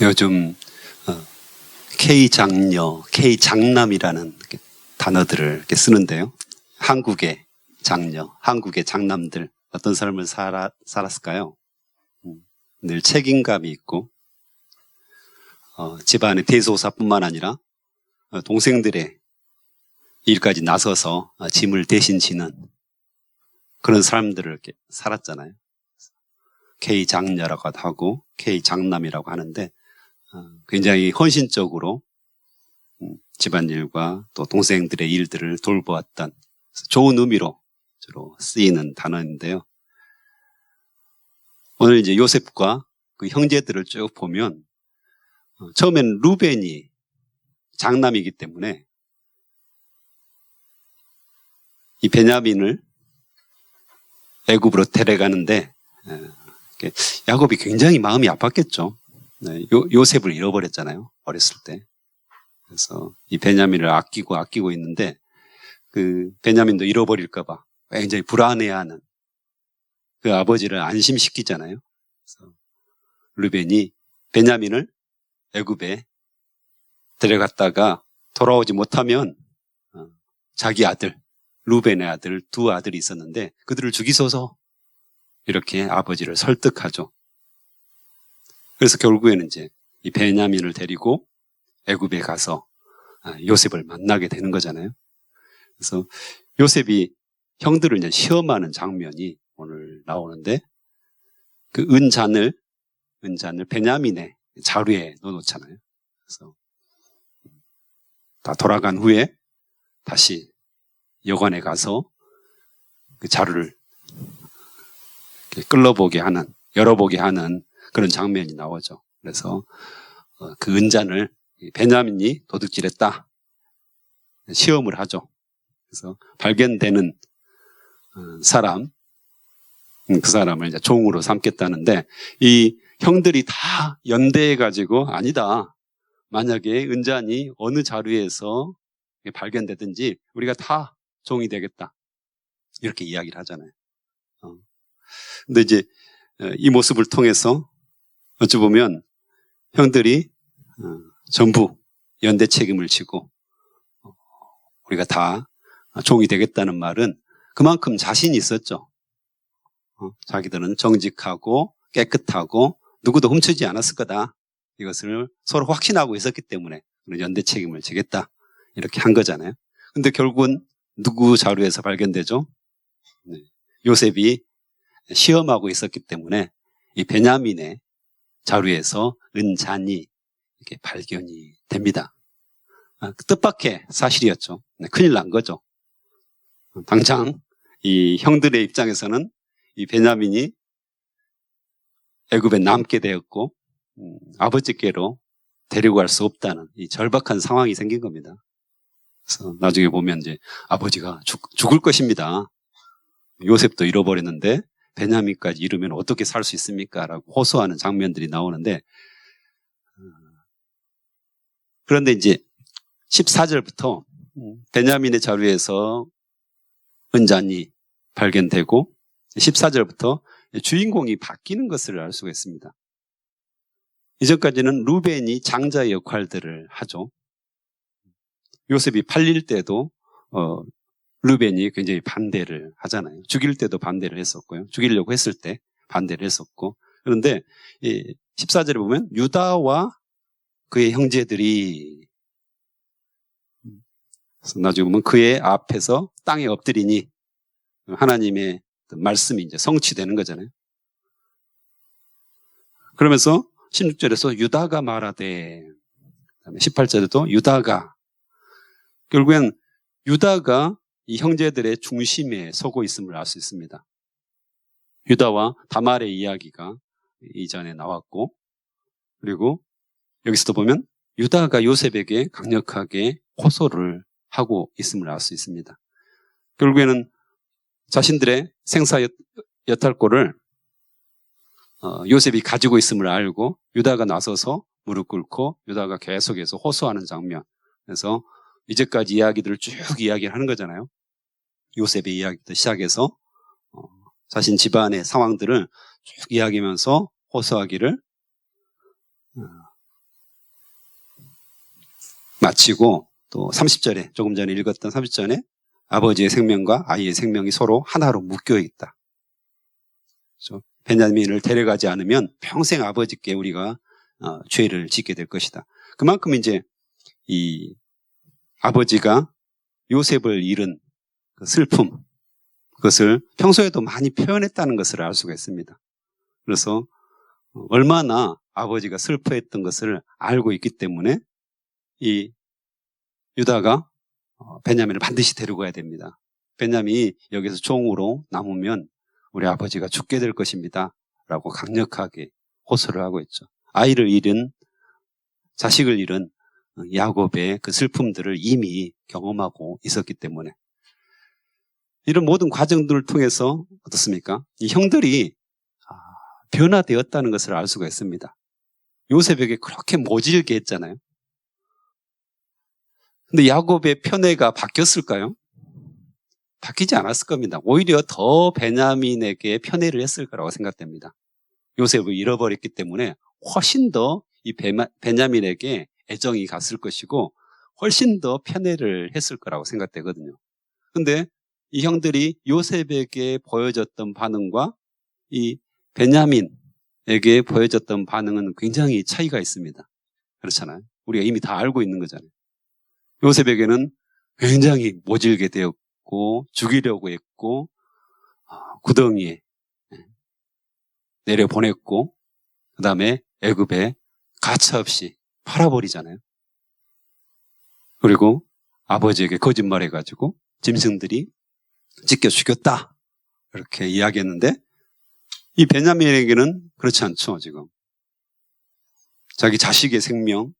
요즘 K장녀, K장남이라는 단어들을 이렇게 쓰는데요. 한국의 장녀, 한국의 장남들 어떤 삶을 살았을까요? 늘 책임감이 있고 집안의 대소사뿐만 아니라 동생들의 일까지 나서서 짐을 대신 지는 그런 사람들을 이렇게 살았잖아요. K장녀라고 하고 K장남이라고 하는데 굉장히 헌신적으로 집안일과 또 동생들의 일들을 돌보았던 좋은 의미로 주로 쓰이는 단어인데요. 오늘 이제 요셉과 그 형제들을 쭉 보면 처음에는 루벤이 장남이기 때문에 이 베냐민을 애굽으로 데려가는데 야곱이 굉장히 마음이 아팠겠죠. 요셉을 잃어버렸잖아요. 어렸을 때. 그래서 이 베냐민을 아끼고 있는데 그 베냐민도 잃어버릴까봐 굉장히 불안해하는 그 아버지를 안심시키잖아요. 그래서 르벤이 베냐민을 애굽에 데려갔다가 돌아오지 못하면 자기 아들, 루벤의 아들, 두 아들이 있었는데 그들을 죽이소서 이렇게 아버지를 설득하죠. 그래서 결국에는 이제 이 베냐민을 데리고 애굽에 가서 요셉을 만나게 되는 거잖아요. 그래서 요셉이 형들을 이제 시험하는 장면이 오늘 나오는데 그 은잔을 베냐민의 자루에 넣어놓잖아요. 그래서 다 돌아간 후에 다시 여관에 가서 그 자루를 열어보게 하는 그런 장면이 나오죠. 그래서 그 은잔을 베냐민이 도둑질했다. 시험을 하죠. 그래서 발견되는 사람, 그 사람을 이제 종으로 삼겠다는데 이 형들이 다 연대해가지고 아니다. 만약에 은잔이 어느 자루에서 발견되든지 우리가 다 종이 되겠다. 이렇게 이야기를 하잖아요. 근데 이제 이 모습을 통해서 어찌 보면 형들이 전부 연대 책임을 지고 우리가 다 종이 되겠다는 말은 그만큼 자신이 있었죠. 자기들은 정직하고 깨끗하고 누구도 훔치지 않았을 거다. 이것을 서로 확신하고 있었기 때문에 연대 책임을 지겠다. 이렇게 한 거잖아요. 근데 결국은 누구 자루에서 발견되죠? 요셉이 시험하고 있었기 때문에 이 베냐민의 자루에서 은잔이 이렇게 발견이 됩니다. 뜻밖의 사실이었죠. 큰일 난 거죠. 당장 이 형들의 입장에서는 이 베냐민이 애굽에 남게 되었고 아버지께로 데리고 갈 수 없다는 이 절박한 상황이 생긴 겁니다. 그래서 나중에 보면 이제 아버지가 죽을 것입니다. 요셉도 잃어버렸는데 베냐민까지 잃으면 어떻게 살 수 있습니까? 라고 호소하는 장면들이 나오는데 그런데 이제 14절부터 베냐민의 자루에서 은잔이 발견되고 14절부터 주인공이 바뀌는 것을 알 수가 있습니다. 이전까지는 루벤이 장자의 역할들을 하죠. 요셉이 팔릴 때도 루벤이 굉장히 반대를 하잖아요. 죽일 때도 반대를 했었고요. 죽이려고 했을 때 반대를 했었고. 그런데 14절에 보면 유다와 그의 형제들이 나중에 보면 그의 앞에서 땅에 엎드리니 하나님의 말씀이 이제 성취되는 거잖아요. 그러면서 16절에서 유다가 말하되 18절에도 유다가 결국엔 유다가 이 형제들의 중심에 서고 있음을 알 수 있습니다. 유다와 다말의 이야기가 이전에 나왔고 그리고 여기서도 보면 유다가 요셉에게 강력하게 호소를 하고 있음을 알 수 있습니다. 결국에는 자신들의 생사 여탈골을 요셉이 가지고 있음을 알고 유다가 나서서 무릎 꿇고 유다가 계속해서 호소하는 장면. 그래서 이제까지 이야기들을 쭉 이야기를 하는 거잖아요. 요셉의 이야기부터 시작해서 자신 집안의 상황들을 쭉 이야기하면서 호소하기를 마치고 또 30절에 조금 전에 읽었던 30절에 아버지의 생명과 아이의 생명이 서로 하나로 묶여 있다. 그렇죠? 베냐민을 데려가지 않으면 평생 아버지께 우리가 죄를 짓게 될 것이다. 그만큼 이제 이 아버지가 요셉을 잃은 그 슬픔, 그것을 평소에도 많이 표현했다는 것을 알 수가 있습니다. 그래서 얼마나 아버지가 슬퍼했던 것을 알고 있기 때문에 이 유다가 베냐민을 반드시 데리고 가야 됩니다. 베냐민이 여기서 종으로 남으면 우리 아버지가 죽게 될 것입니다. 라고 강력하게 호소를 하고 있죠. 아이를 잃은, 자식을 잃은 야곱의 그 슬픔들을 이미 경험하고 있었기 때문에 이런 모든 과정들을 통해서 어떻습니까? 이 형들이 변화되었다는 것을 알 수가 있습니다. 요셉에게 그렇게 모질게 했잖아요. 근데 야곱의 편애가 바뀌었을까요? 바뀌지 않았을 겁니다. 오히려 더 베냐민에게 편애를 했을 거라고 생각됩니다. 요셉을 잃어버렸기 때문에 훨씬 더 이 베냐민에게 애정이 갔을 것이고 훨씬 더 편애를 했을 거라고 생각되거든요. 근데 이 형들이 요셉에게 보여줬던 반응과 이 베냐민에게 보여줬던 반응은 굉장히 차이가 있습니다. 그렇잖아요. 우리가 이미 다 알고 있는 거잖아요. 요셉에게는 굉장히 모질게 되었고 죽이려고 했고 구덩이에 내려보냈고 그 다음에 애굽에 가차없이 팔아버리잖아요. 그리고 아버지에게 거짓말해가지고 짐승들이 찢겨 죽였다 이렇게 이야기했는데 이 베냐민에게는 그렇지 않죠. 지금 자기 자식의 생명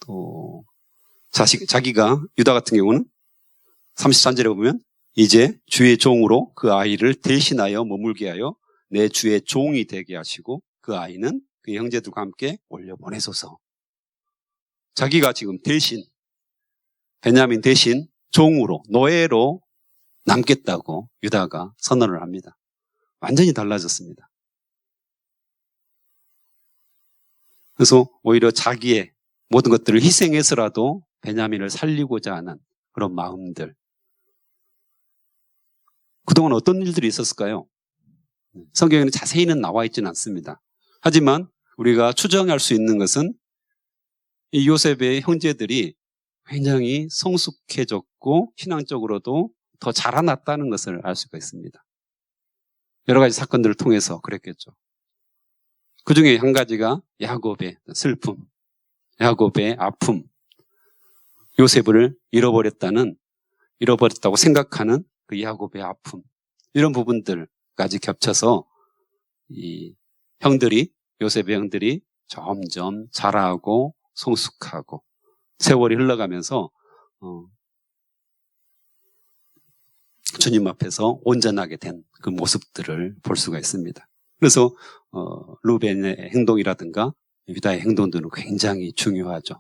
또 자기가 유다 같은 경우는 33절에 보면 이제 주의 종으로 그 아이를 대신하여 머물게 하여 내 주의 종이 되게 하시고 그 아이는 그 형제들과 함께 올려보내소서. 자기가 지금 대신 베냐민 대신 종으로 노예로 남겠다고 유다가 선언을 합니다. 완전히 달라졌습니다. 그래서 오히려 자기의 모든 것들을 희생해서라도 베냐민을 살리고자 하는 그런 마음들. 그동안 어떤 일들이 있었을까요? 성경에는 자세히는 나와 있지는 않습니다. 하지만 우리가 추정할 수 있는 것은 이 요셉의 형제들이 굉장히 성숙해졌고 신앙적으로도 더 자라났다는 것을 알 수가 있습니다. 여러 가지 사건들을 통해서 그랬겠죠. 그 중에 한 가지가 야곱의 슬픔, 야곱의 아픔, 요셉을 잃어버렸다고 생각하는 그 야곱의 아픔, 이런 부분들까지 겹쳐서 이 요셉의 형들이 점점 자라고 성숙하고 세월이 흘러가면서 주님 앞에서 온전하게 된 그 모습들을 볼 수가 있습니다. 그래서 루벤의 행동이라든가 유다의 행동들은 굉장히 중요하죠.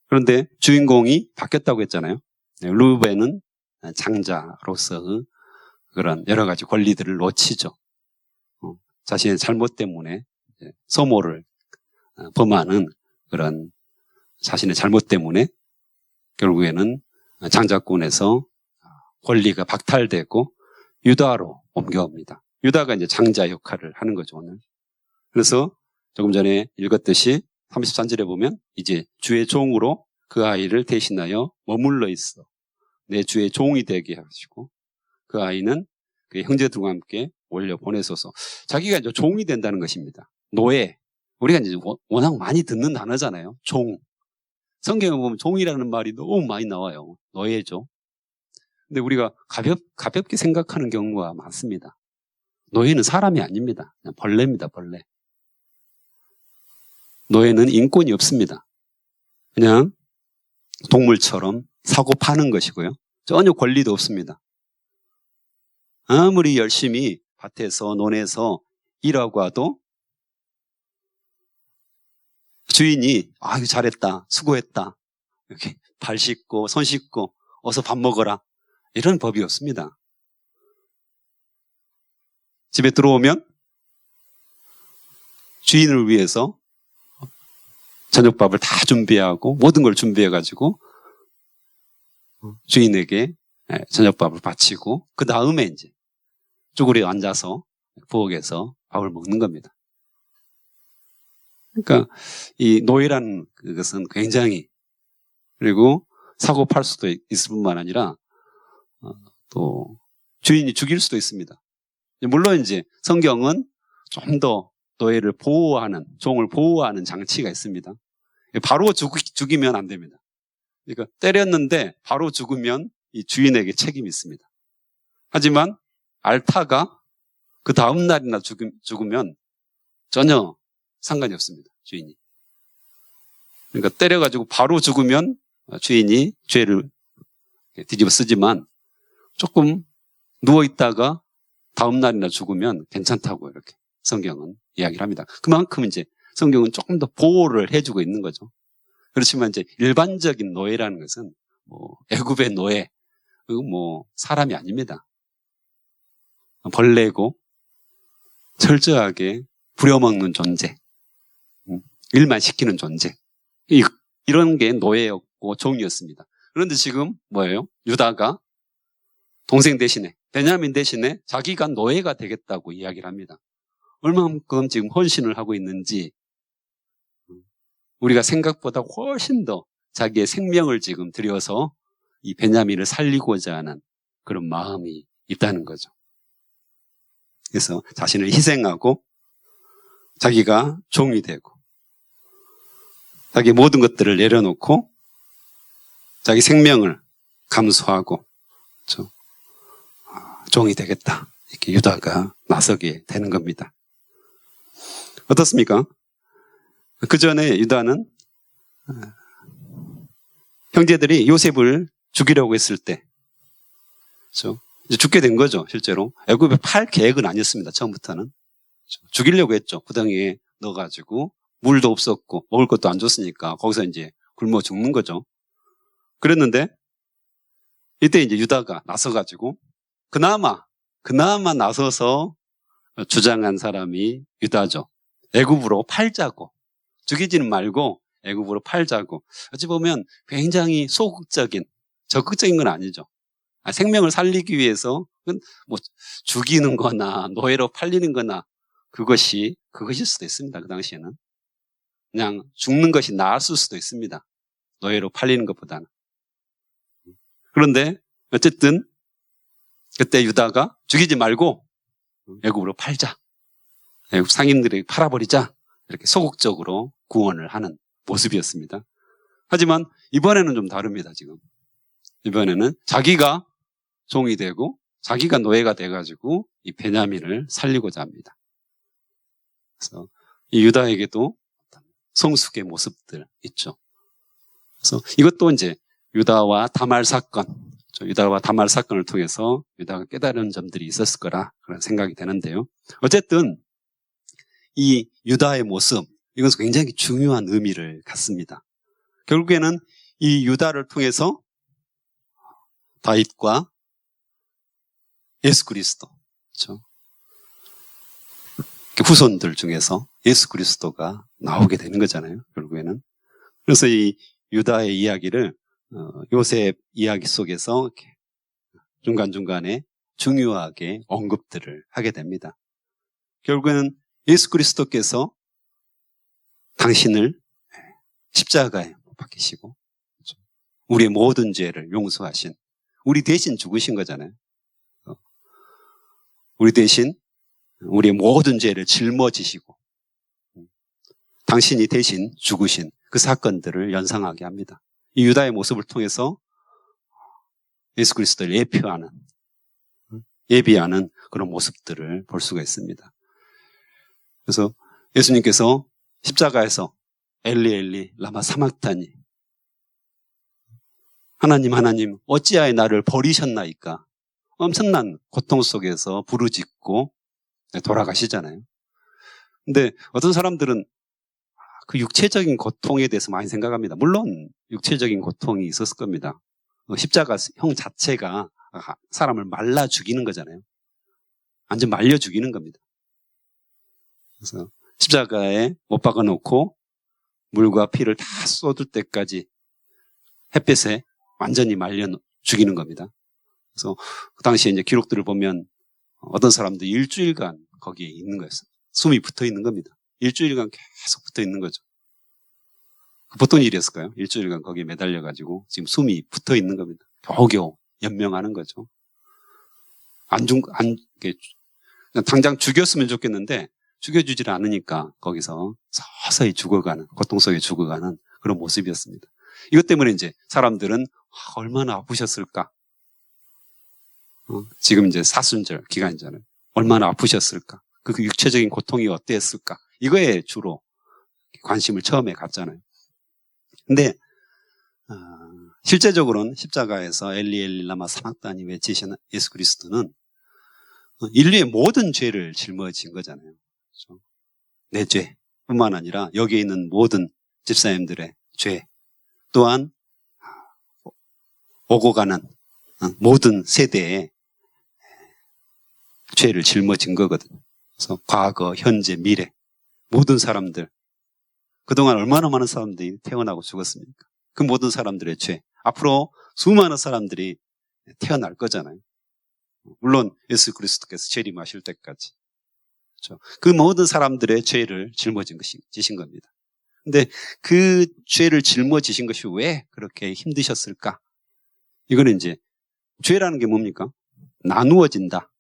그런데 주인공이 바뀌었다고 했잖아요. 루벤은 장자로서의 그런 여러 가지 권리들을 놓치죠. 자신의 잘못 때문에 소모를 범하는 그런 자신의 잘못 때문에 결국에는 장자권에서 권리가 박탈되고 유다로 옮겨옵니다. 유다가 이제 장자 역할을 하는 거죠, 오늘. 그래서 조금 전에 읽었듯이 33절에 보면 이제 주의 종으로 그 아이를 대신하여 머물러 있어. 내 주의 종이 되게 하시고 그 아이는 그 형제들과 함께 올려 보내소서. 자기가 이제 종이 된다는 것입니다. 노예. 우리가 이제 워낙 많이 듣는 단어잖아요. 종. 성경에 보면 종이라는 말이 너무 많이 나와요. 노예죠. 근데 우리가 가볍게 생각하는 경우가 많습니다. 노예는 사람이 아닙니다. 그냥 벌레입니다, 벌레. 노예는 인권이 없습니다. 그냥 동물처럼 사고 파는 것이고요. 전혀 권리도 없습니다. 아무리 열심히 밭에서 논에서 일하고 와도 주인이 아유 잘했다, 수고했다, 이렇게 발 씻고 손 씻고 어서 밥 먹어라 이런 법이 없습니다. 집에 들어오면 주인을 위해서 저녁밥을 다 준비하고 모든 걸 준비해가지고 주인에게 저녁밥을 바치고 그 다음에 이제 쭈그려 앉아서 부엌에서 밥을 먹는 겁니다. 그러니까 이 노예라는 것은 굉장히, 그리고 사고 팔 수도 있을 뿐만 아니라 또 주인이 죽일 수도 있습니다. 물론 이제 성경은 좀 더 노예를 보호하는, 종을 보호하는 장치가 있습니다. 바로 죽이면 안 됩니다. 그러니까 때렸는데 바로 죽으면 이 주인에게 책임이 있습니다. 하지만 앓다가 그 다음 날이나 죽으면 전혀 상관이 없습니다. 주인이. 그러니까 때려가지고 바로 죽으면 주인이 죄를 뒤집어 쓰지만 조금 누워있다가 다음 날이나 죽으면 괜찮다고 이렇게 성경은 이야기를 합니다. 그만큼 이제 성경은 조금 더 보호를 해주고 있는 거죠. 그렇지만 이제 일반적인 노예라는 것은 뭐 애굽의 노예, 뭐 사람이 아닙니다. 벌레고 철저하게 부려먹는 존재, 일만 시키는 존재, 이런 게 노예였고 종이었습니다. 그런데 지금 뭐예요? 유다가 동생 대신에, 베냐민 대신에 자기가 노예가 되겠다고 이야기를 합니다. 얼마만큼 지금 헌신을 하고 있는지, 우리가 생각보다 훨씬 더 자기의 생명을 지금 들여서 이 베냐민을 살리고자 하는 그런 마음이 있다는 거죠. 그래서 자신을 희생하고 자기가 종이 되고 자기 모든 것들을 내려놓고 자기 생명을 감수하고 종이 되겠다, 이렇게 유다가 나서게 되는 겁니다. 어떻습니까? 그 전에 유다는 형제들이 요셉을 죽이려고 했을 때 이제 죽게 된 거죠. 실제로 애굽에 팔 계획은 아니었습니다. 처음부터는 죽이려고 했죠. 구덩이에 넣어가지고 물도 없었고 먹을 것도 안 줬으니까 거기서 이제 굶어 죽는 거죠. 그랬는데 이때 이제 유다가 나서가지고 그나마 나서서 주장한 사람이 유다죠. 애굽으로 팔자고, 죽이지는 말고 애굽으로 팔자고. 어찌 보면 굉장히 소극적인, 적극적인 건 아니죠. 생명을 살리기 위해서 뭐 죽이는 거나 노예로 팔리는 거나 그것일 수도 있습니다. 그 당시에는 그냥 죽는 것이 나았을 수도 있습니다. 노예로 팔리는 것보다는. 그런데 어쨌든 그때 유다가 죽이지 말고 애굽으로 팔자, 애굽 상인들에게 팔아버리자, 이렇게 소극적으로 구원을 하는 모습이었습니다. 하지만 이번에는 좀 다릅니다. 지금 이번에는 자기가 종이 되고 자기가 노예가 돼가지고 이 베냐민을 살리고자 합니다. 그래서 이 유다에게도 성숙의 모습들 있죠. 그래서 이것도 이제 유다와 다말 사건을 통해서 유다가 깨달은 점들이 있었을 거라 그런 생각이 되는데요. 어쨌든 이 유다의 모습, 이것은 굉장히 중요한 의미를 갖습니다. 결국에는 이 유다를 통해서 다윗과 예수 그리스도, 그렇죠? 후손들 중에서 예수 그리스도가 나오게 되는 거잖아요. 결국에는. 그래서 이 유다의 이야기를 요셉 이야기 속에서 중간중간에 중요하게 언급들을 하게 됩니다. 결국에는 예수 그리스도께서 당신을 십자가에 못 박히시고 우리의 모든 죄를 용서하신, 우리 대신 죽으신 거잖아요. 우리 대신 우리의 모든 죄를 짊어지시고 당신이 대신 죽으신 그 사건들을 연상하게 합니다. 이 유다의 모습을 통해서 예수 그리스도를 예비하는 그런 모습들을 볼 수가 있습니다. 그래서 예수님께서 십자가에서 엘리 엘리 라마 사막타니, 하나님 하나님 어찌하여 나를 버리셨나이까, 엄청난 고통 속에서 부르짖고 돌아가시잖아요. 근데 어떤 사람들은 그 육체적인 고통에 대해서 많이 생각합니다. 물론 육체적인 고통이 있었을 겁니다. 십자가형 자체가 사람을 말라 죽이는 거잖아요. 완전 말려 죽이는 겁니다. 그래서 십자가에 못 박아놓고 물과 피를 다 쏟을 때까지 햇볕에 완전히 말려 죽이는 겁니다. 그래서 그 당시에 이제 기록들을 보면 어떤 사람도 일주일간 거기에 있는 거였어요. 숨이 붙어 있는 겁니다. 일주일간 계속 붙어 있는 거죠. 보통 일이었을까요? 일주일간 거기에 매달려가지고 지금 숨이 붙어 있는 겁니다. 겨우겨우 연명하는 거죠. 당장 죽였으면 좋겠는데 죽여주질 않으니까 거기서 서서히 죽어가는, 고통 속에 죽어가는 그런 모습이었습니다. 이것 때문에 이제 사람들은 얼마나 아프셨을까? 지금 이제 사순절 기간이잖아요. 얼마나 아프셨을까? 그 육체적인 고통이 어땠을까? 이거에 주로 관심을 처음에 갖잖아요. 근데 실제적으로는 십자가에서 엘리 엘리 라마 사박다니 외치시는 예수 그리스도는 인류의 모든 죄를 짊어진 거잖아요. 그렇죠? 내 죄뿐만 아니라 여기에 있는 모든 집사님들의 죄, 또한 오고 가는 모든 세대의 죄를 짊어진 거거든요. 그래서 과거, 현재, 미래 모든 사람들, 그동안 얼마나 많은 사람들이 태어나고 죽었습니까? 그 모든 사람들의 죄, 앞으로 수많은 사람들이 태어날 거잖아요. 물론 예수 그리스도께서 재림하실 때까지. 그렇죠? 그 모든 사람들의 죄를 짊어지신 겁니다. 근데 그 죄를 짊어지신 것이 왜 그렇게 힘드셨을까? 이거는 이제 죄라는 게 뭡니까? 나누어진다.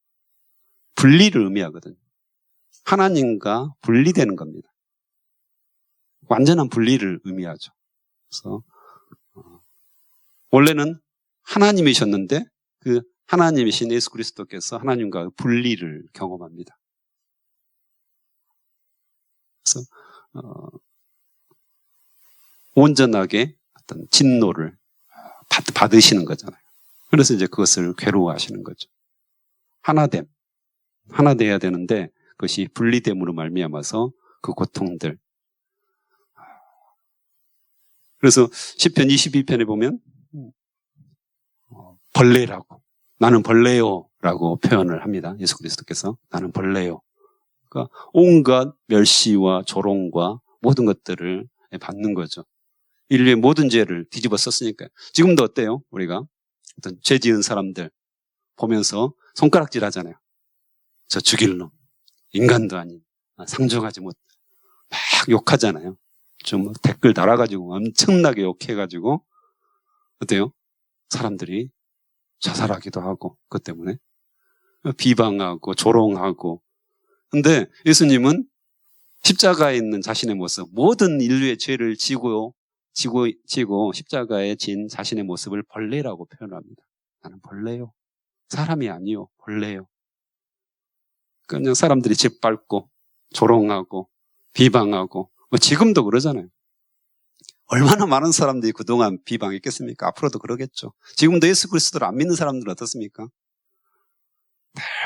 분리를 의미하거든요. 하나님과 분리되는 겁니다. 완전한 분리를 의미하죠. 그래서 원래는 하나님이셨는데 그 하나님이신 예수 그리스도께서 하나님과 분리를 경험합니다. 그래서 온전하게 어떤 진노를 받으시는 거잖아요. 그래서 이제 그것을 괴로워하시는 거죠. 하나 돼야 되는데 그것이 분리됨으로 말미암아서 그 고통들. 그래서 시편 22편에 보면 벌레라고, 나는 벌레요 라고 표현을 합니다. 예수 그리스도께서 나는 벌레요. 그러니까 온갖 멸시와 조롱과 모든 것들을 받는 거죠. 인류의 모든 죄를 뒤집어 썼으니까요. 지금도 어때요? 우리가 어떤 죄 지은 사람들 보면서 손가락질 하잖아요. 저 죽일 놈, 인간도 아닌, 상종하지 못, 막 욕하잖아요. 좀 댓글 달아가지고 엄청나게 욕해가지고 어때요? 사람들이 자살하기도 하고 그것 때문에 비방하고 조롱하고. 근데 예수님은 십자가에 있는 자신의 모습, 모든 인류의 죄를 지고 십자가에 진 자신의 모습을 벌레라고 표현합니다. 나는 벌레요. 사람이 아니요, 벌레요. 그냥 사람들이 짓밟고 조롱하고 비방하고 지금도 그러잖아요. 얼마나 많은 사람들이 그동안 비방했겠습니까? 앞으로도 그러겠죠. 지금도 예수 그리스도를 안 믿는 사람들은 어떻습니까?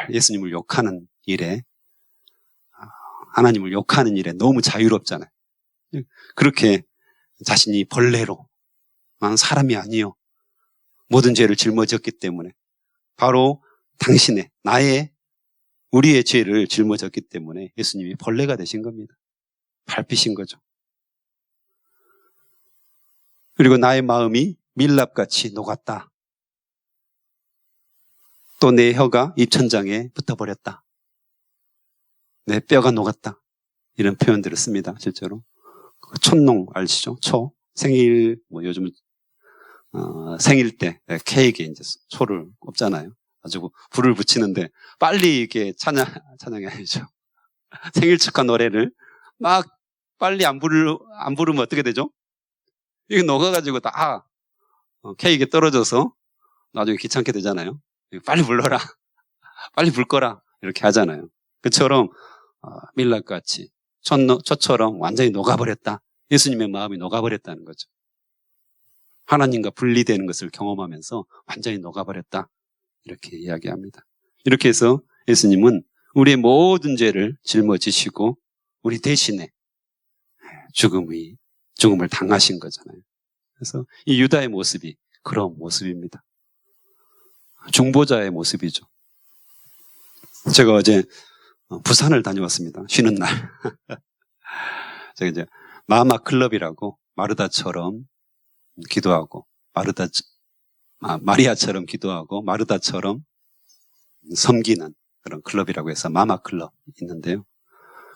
예수님을 욕하는 일에, 하나님을 욕하는 일에 너무 자유롭잖아요. 그렇게 자신이 벌레로, 나는 사람이 아니요, 모든 죄를 짊어졌기 때문에, 바로 당신의, 우리의 죄를 짊어졌기 때문에 예수님이 벌레가 되신 겁니다. 밟히신 거죠. 그리고 나의 마음이 밀랍같이 녹았다. 또 내 혀가 입천장에 붙어버렸다. 내 뼈가 녹았다. 이런 표현들을 씁니다. 실제로. 촛농 아시죠? 생일, 요즘 생일 때 케이크에 이제 초를 꼽잖아요. 가지고 불을 붙이는데 빨리 이렇게 찬양이 아니죠. 생일 축하 노래를 막 빨리 안 부르면 어떻게 되죠? 이게 녹아가지고 다 케이크에 떨어져서 나중에 귀찮게 되잖아요. 빨리 불러라. 빨리 불 거라. 이렇게 하잖아요. 그처럼 밀랍같이 초처럼 완전히 녹아버렸다. 예수님의 마음이 녹아버렸다는 거죠. 하나님과 분리되는 것을 경험하면서 완전히 녹아버렸다. 이렇게 이야기합니다. 이렇게 해서 예수님은 우리의 모든 죄를 짊어지시고 우리 대신에 죽음을 당하신 거잖아요. 그래서 이 유다의 모습이 그런 모습입니다. 중보자의 모습이죠. 제가 어제 부산을 다녀왔습니다. 쉬는 날. 제가 이제 마마 클럽이라고 마르다처럼 기도하고 마리아처럼 기도하고 마르다처럼 섬기는 그런 클럽이라고 해서 마마 클럽 있는데요.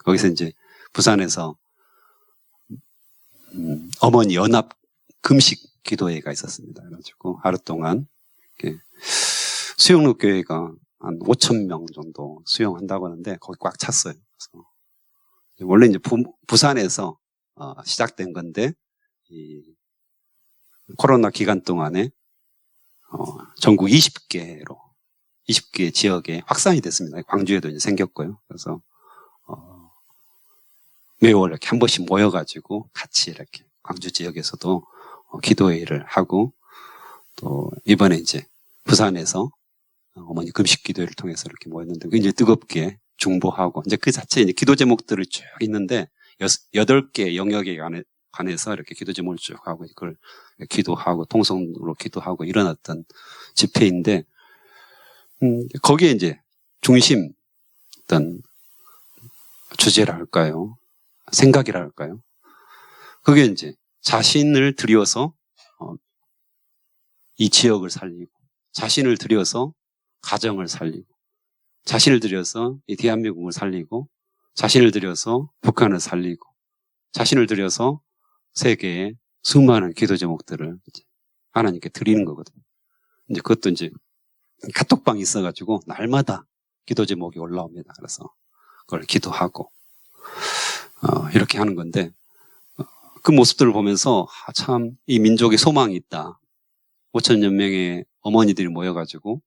거기서 이제 부산에서 어머니 연합 금식 기도회가 있었습니다. 그래가지고 하루 동안 수영로 교회가 한 5,000명 정도 수용한다고 하는데 거기 꽉 찼어요. 그래서 원래 이제 부산에서 시작된 건데 이 코로나 기간 동안에 전국 20개 지역에 확산이 됐습니다. 광주에도 이제 생겼고요. 그래서 매월 이렇게 한 번씩 모여가지고 같이 이렇게 광주 지역에서도 기도회를 하고 또 이번에 이제 부산에서 어머니 금식 기도회를 통해서 이렇게 모였는데 굉장히 뜨겁게 중보하고 이제 그 자체에 이제 기도 제목들이 쭉 있는데 8개 영역에 관해서 이렇게 기도 제목을 쭉 하고 그걸 기도하고 통성으로 기도하고 일어났던 집회인데 거기에 이제 중심 어떤 주제라 할까요? 생각이라 할까요? 그게 이제 자신을 들여서 이 지역을 살리고 자신을 들여서 가정을 살리고 자신을 들여서 이 대한민국을 살리고 자신을 들여서 북한을 살리고 자신을 들여서 세계의 수많은 기도 제목들을 이제 하나님께 드리는 거거든요. 이제 그것도 이제 카톡방이 있어가지고 날마다 기도 제목이 올라옵니다. 그래서 그걸 기도하고 이렇게 하는 건데 그 모습들을 보면서 참 이 민족에 소망이 있다. 5,000여 명의 어머니들이 모여가지고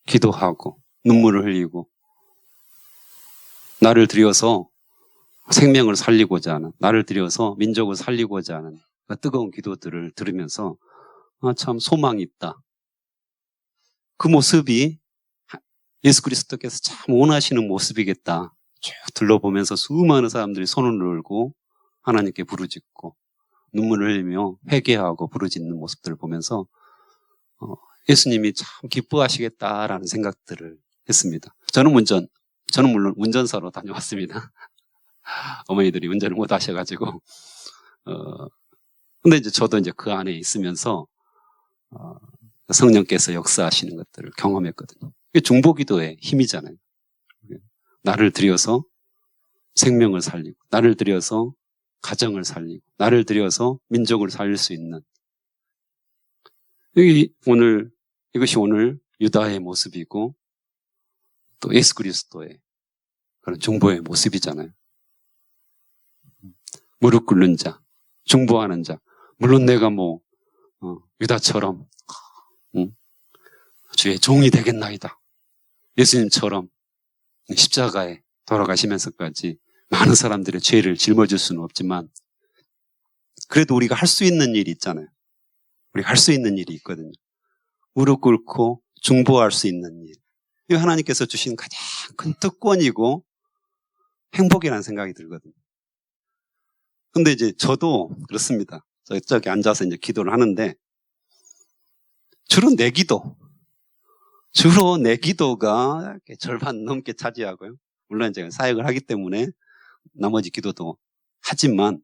기도하고 눈물을 흘리고 나를 들여서 생명을 살리고자 하는 나를 들여서 민족을 살리고자 하는 그 뜨거운 기도들을 들으면서 참 소망이 있다. 그 모습이 예수 그리스도께서 참 원하시는 모습이겠다. 쭉 둘러보면서 수많은 사람들이 손을 들고 하나님께 부르짖고 눈물을 흘리며 회개하고 부르짖는 모습들을 보면서 예수님이 참 기뻐하시겠다라는 생각들을 했습니다. 저는 물론 운전사로 다녀왔습니다. 어머니들이 운전을 못 하셔가지고 근데 이제 저도 이제 그 안에 있으면서 성령께서 역사하시는 것들을 경험했거든요. 이게 중보기도의 힘이잖아요. 나를 들여서 생명을 살리고 나를 들여서 가정을 살리고 나를 들여서 민족을 살릴 수 있는 이것이 오늘 유다의 모습이고 또 예수 그리스도의 그런 중보의 모습이잖아요. 무릎 꿇는 자, 중보하는 자. 물론 내가 유다처럼 주의 종이 되겠나이다. 예수님처럼 십자가에 돌아가시면서까지 많은 사람들의 죄를 짊어질 수는 없지만 그래도 우리가 할 수 있는 일이 있잖아요. 우리가 할 수 있는 일이 있거든요. 무릎 꿇고 중보할 수 있는 일. 이거 하나님께서 주신 가장 큰 특권이고 행복이라는 생각이 들거든요. 근데 이제 저도 그렇습니다. 저기 앉아서 이제 기도를 하는데 주로 내 기도가 절반 넘게 차지하고요. 물론 제가 사역을 하기 때문에 나머지 기도도 하지만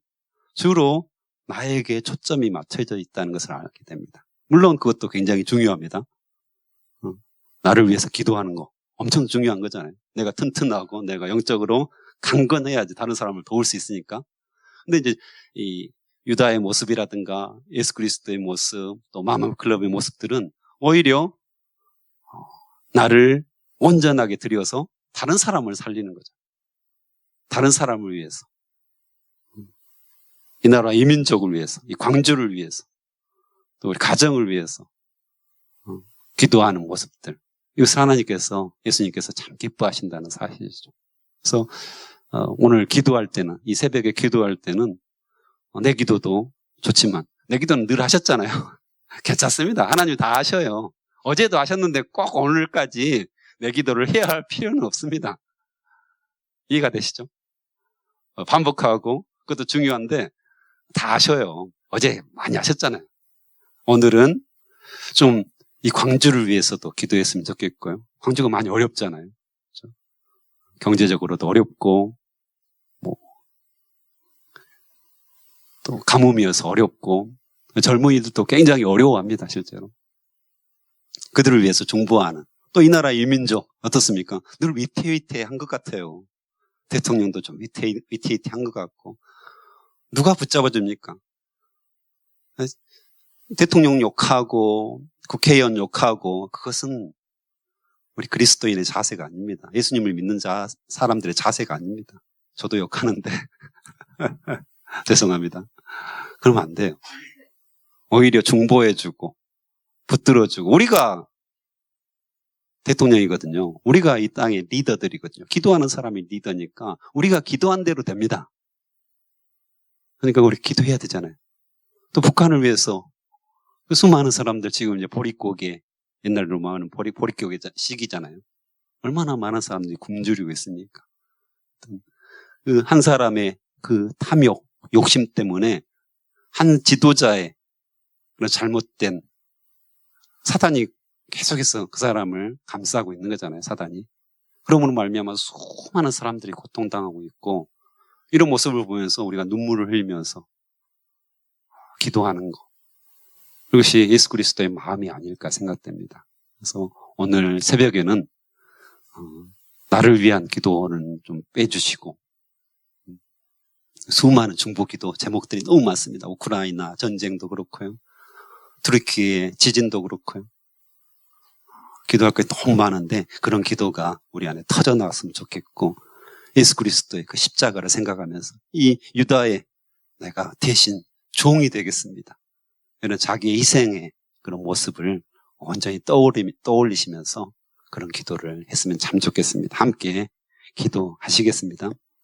주로 나에게 초점이 맞춰져 있다는 것을 알게 됩니다. 물론 그것도 굉장히 중요합니다. 나를 위해서 기도하는 거 엄청 중요한 거잖아요. 내가 튼튼하고 내가 영적으로 강건해야지 다른 사람을 도울 수 있으니까. 근데 이제 이 유다의 모습이라든가 예수 그리스도의 모습 또 마마클럽의 모습들은 오히려 나를 온전하게 들여서 다른 사람을 살리는 거죠. 다른 사람을 위해서. 이 나라 이 민족을 위해서, 이 광주를 위해서, 또 우리 가정을 위해서 기도하는 모습들. 이것을 하나님께서, 예수님께서 참 기뻐하신다는 사실이죠. 그래서 오늘 기도할 때는, 이 새벽에 기도할 때는 내 기도도 좋지만 내 기도는 늘 하셨잖아요. 괜찮습니다. 하나님 다 아셔요. 어제도 하셨는데 꼭 오늘까지 내 기도를 해야 할 필요는 없습니다. 이해가 되시죠? 반복하고 그것도 중요한데 다 아셔요. 어제 많이 하셨잖아요. 오늘은 좀 이 광주를 위해서도 기도했으면 좋겠고요. 광주가 많이 어렵잖아요. 그렇죠? 경제적으로도 어렵고, 또 가뭄이어서 어렵고, 젊은이들도 굉장히 어려워합니다, 실제로. 그들을 위해서 중보하는. 또 이 나라 유민족, 어떻습니까? 늘 위태위태한 것 같아요. 대통령도 좀 위태위태한 것 같고. 누가 붙잡아줍니까? 대통령 욕하고, 국회의원 욕하고, 그것은 우리 그리스도인의 자세가 아닙니다. 예수님을 믿는 사람들의 자세가 아닙니다. 저도 욕하는데. 죄송합니다. 그러면 안 돼요. 오히려 중보해주고, 붙들어주고, 우리가 대통령이거든요. 우리가 이 땅의 리더들이거든요. 기도하는 사람이 리더니까 우리가 기도한 대로 됩니다. 그러니까 우리 기도해야 되잖아요. 또 북한을 위해서 그 수많은 사람들 지금 이제 보릿고개, 옛날로 말하는 보릿고개 시기잖아요. 얼마나 많은 사람들이 굶주리고 있습니까? 그 한 사람의 그 탐욕, 욕심 때문에 한 지도자의 그런 잘못된 사단이 계속해서 그 사람을 감싸고 있는 거잖아요, 사단이. 그러므로 말미암아 수많은 사람들이 고통당하고 있고, 이런 모습을 보면서 우리가 눈물을 흘리면서 기도하는 거. 그것이 예수 그리스도의 마음이 아닐까 생각됩니다. 그래서 오늘 새벽에는 나를 위한 기도는 좀 빼주시고, 수많은 중보 기도 제목들이 너무 많습니다. 우크라이나 전쟁도 그렇고요. 투르키의 지진도 그렇고요. 기도할 게 너무 많은데 그런 기도가 우리 안에 터져나왔으면 좋겠고, 예수 그리스도의 그 십자가를 생각하면서 이 유다의 내가 대신 종이 되겠습니다. 이런 자기의 희생의 그런 모습을 완전히 떠올리시면서 그런 기도를 했으면 참 좋겠습니다. 함께 기도하시겠습니다.